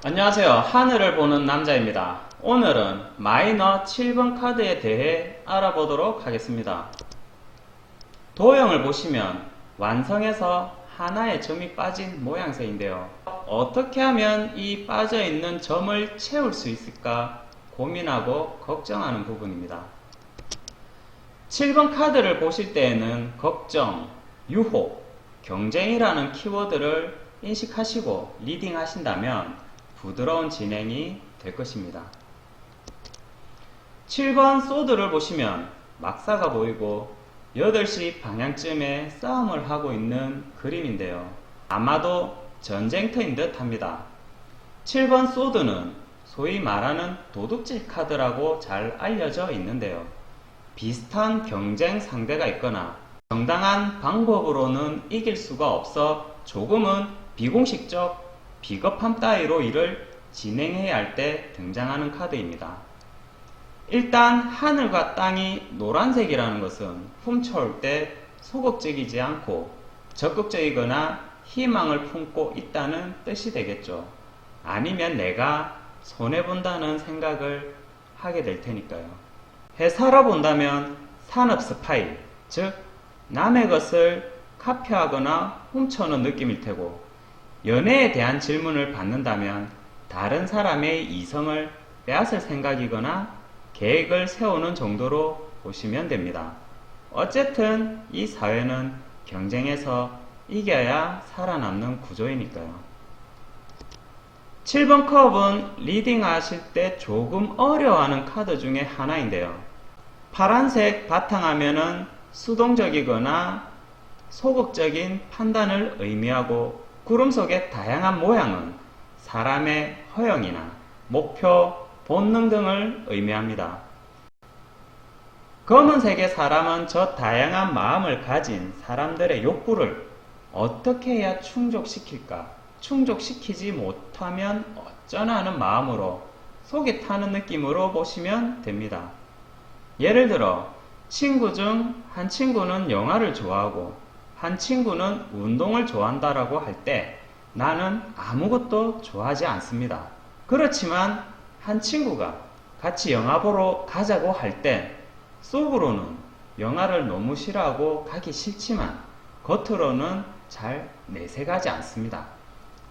안녕하세요. 하늘을 보는 남자입니다. 오늘은 마이너 7번 카드에 대해 알아보도록 하겠습니다. 도형을 보시면 완성해서 하나의 점이 빠진 모양새인데요. 어떻게 하면 이 빠져있는 점을 채울 수 있을까 고민하고 걱정하는 부분입니다. 7번 카드를 보실 때에는 걱정, 유혹, 경쟁이라는 키워드를 인식하시고 리딩 하신다면 부드러운 진행이 될 것입니다. 7번 소드를 보시면 막사가 보이고 8시 방향쯤에 싸움을 하고 있는 그림인데요. 아마도 전쟁터인 듯 합니다. 7번 소드는 소위 말하는 도둑질 카드라고 잘 알려져 있는데요. 비슷한 경쟁 상대가 있거나 정당한 방법으로는 이길 수가 없어 조금은 비공식적 비겁함 따위로 일을 진행해야 할 때 등장하는 카드입니다. 일단 하늘과 땅이 노란색이라는 것은 훔쳐올 때 소극적이지 않고 적극적이거나 희망을 품고 있다는 뜻이 되겠죠. 아니면 내가 손해본다는 생각을 하게 될 테니까요. 회사로 본다면 산업 스파이, 즉 남의 것을 카피하거나 훔쳐오는 느낌일 테고, 연애에 대한 질문을 받는다면 다른 사람의 이성을 빼앗을 생각이거나 계획을 세우는 정도로 보시면 됩니다. 어쨌든 이 사회는 경쟁에서 이겨야 살아남는 구조이니까요. 7번 컵은 리딩 하실 때 조금 어려워하는 카드 중에 하나인데요. 파란색 바탕화면은 수동적이거나 소극적인 판단을 의미하고, 구름 속의 다양한 모양은 사람의 허영이나 목표, 본능 등을 의미합니다. 검은색의 사람은 저 다양한 마음을 가진 사람들의 욕구를 어떻게 해야 충족시킬까? 충족시키지 못하면 어쩌나 하는 마음으로 속이 타는 느낌으로 보시면 됩니다. 예를 들어 친구 중 한 친구는 영화를 좋아하고 한 친구는 운동을 좋아한다라고 할 때 나는 아무것도 좋아하지 않습니다. 그렇지만 한 친구가 같이 영화 보러 가자고 할 때 속으로는 영화를 너무 싫어하고 가기 싫지만 겉으로는 잘 내색하지 않습니다.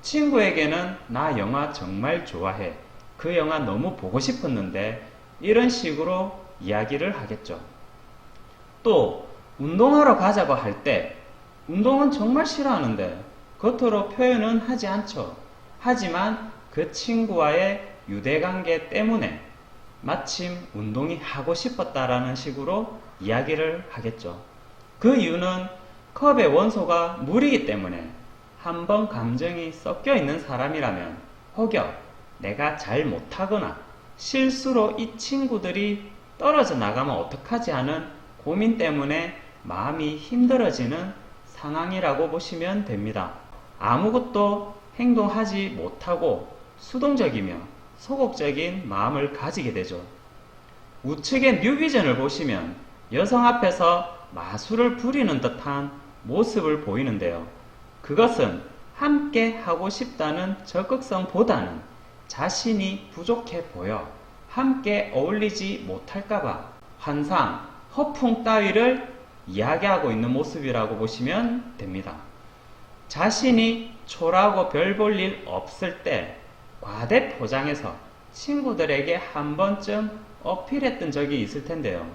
친구에게는 나 영화 정말 좋아해. 그 영화 너무 보고 싶었는데 이런 식으로 이야기를 하겠죠. 또 운동하러 가자고 할 때 운동은 정말 싫어하는데 겉으로 표현은 하지 않죠. 하지만 그 친구와의 유대관계 때문에 마침 운동이 하고 싶었다라는 식으로 이야기를 하겠죠. 그 이유는 컵의 원소가 물이기 때문에 한번 감정이 섞여 있는 사람이라면 혹여 내가 잘 못하거나 실수로 이 친구들이 떨어져 나가면 어떡하지 하는 고민 때문에 마음이 힘들어지는 상황이라고 보시면 됩니다. 아무것도 행동하지 못하고 수동적이며 소극적인 마음을 가지게 되죠. 우측의 뉴비전을 보시면 여성 앞에서 마술을 부리는 듯한 모습을 보이는데요. 그것은 함께 하고 싶다는 적극성보다는 자신이 부족해 보여 함께 어울리지 못할까봐 환상, 허풍 따위를 이야기하고 있는 모습이라고 보시면 됩니다. 자신이 초라하고 별 볼 일 없을 때 과대 포장해서 친구들에게 한 번쯤 어필했던 적이 있을 텐데요.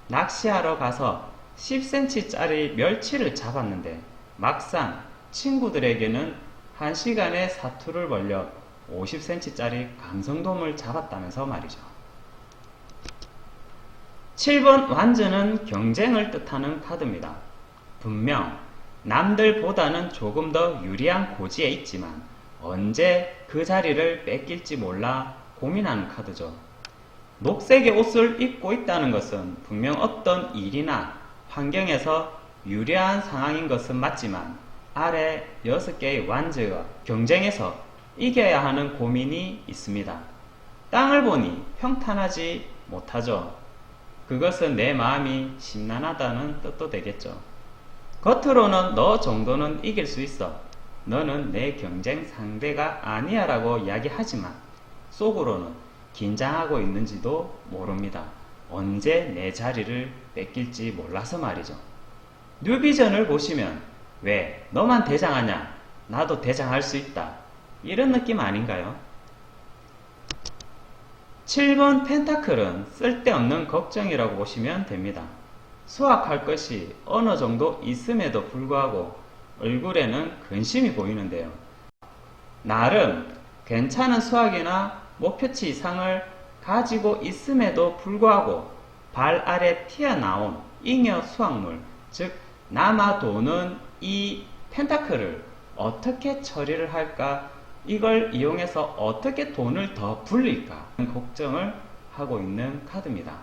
낚시하러 가서 10cm짜리 멸치를 잡았는데 막상 친구들에게는 1시간에 사투를 벌려 50cm짜리 감성돔을 잡았다면서 말이죠. 7번 완전은 경쟁을 뜻하는 카드입니다. 분명 남들보다는 조금 더 유리한 고지에 있지만 언제 그 자리를 뺏길지 몰라 고민하는 카드죠. 녹색의 옷을 입고 있다는 것은 분명 어떤 일이나 환경에서 유리한 상황인 것은 맞지만 아래 6개의 완즈가 경쟁에서 이겨야 하는 고민이 있습니다. 땅을 보니 평탄하지 못하죠. 그것은 내 마음이 심란하다는 뜻도 되겠죠. 겉으로는 너 정도는 이길 수 있어. 너는 내 경쟁 상대가 아니야 라고 이야기하지만 속으로는 긴장하고 있는지도 모릅니다. 언제 내 자리를 뺏길지 몰라서 말이죠. 뉴비전을 보시면 왜 너만 대장하냐? 나도 대장할 수 있다. 이런 느낌 아닌가요? 7번 펜타클은 쓸데없는 걱정이라고 보시면 됩니다. 수확할 것이 어느 정도 있음에도 불구하고 얼굴에는 근심이 보이는데요. 나름 괜찮은 수확이나 목표치 이상을 가지고 있음에도 불구하고 발 아래 튀어나온 잉여 수확물, 즉 남아도는 이 펜타클을 어떻게 처리를 할까, 이걸 이용해서 어떻게 돈을 더 불릴까 걱정을 하고 있는 카드입니다.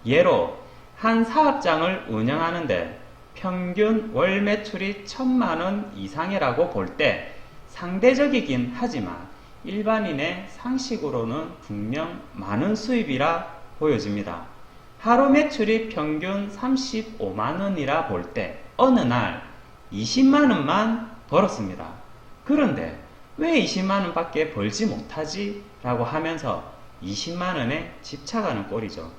예로 한 사업장을 운영하는데 평균 월 매출이 1000만원 이상이라고 볼 때 상대적이긴 하지만 일반인의 상식으로는 분명 많은 수입이라 보여집니다. 하루 매출이 평균 35만원이라 볼 때 어느 날 20만원만 벌었습니다. 그런데 왜 20만원 밖에 벌지 못하지? 라고 하면서 20만원에 집착하는 꼴이죠.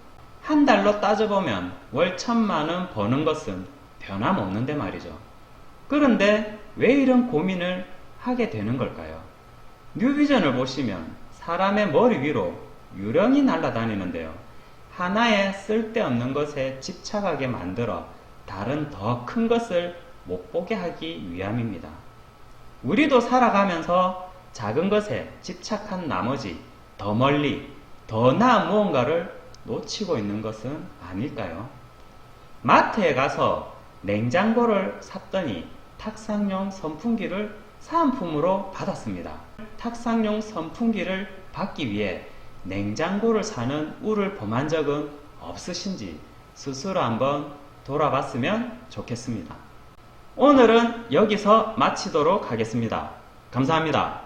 한 달로 따져보면 월 1000만원 버는 것은 변함없는데 말이죠. 그런데 왜 이런 고민을 하게 되는 걸까요? 뉴비전을 보시면 사람의 머리 위로 유령이 날아다니는데요. 하나의 쓸데없는 것에 집착하게 만들어 다른 더 큰 것을 못 보게 하기 위함입니다. 우리도 살아가면서 작은 것에 집착한 나머지 더 멀리, 더 나은 무언가를 놓치고 있는 것은 아닐까요? 마트에 가서 냉장고를 샀더니 탁상용 선풍기를 사은품으로 받았습니다. 탁상용 선풍기를 받기 위해 냉장고를 사는 우를 범한 적은 없으신지 스스로 한번 돌아봤으면 좋겠습니다. 오늘은 여기서 마치도록 하겠습니다. 감사합니다.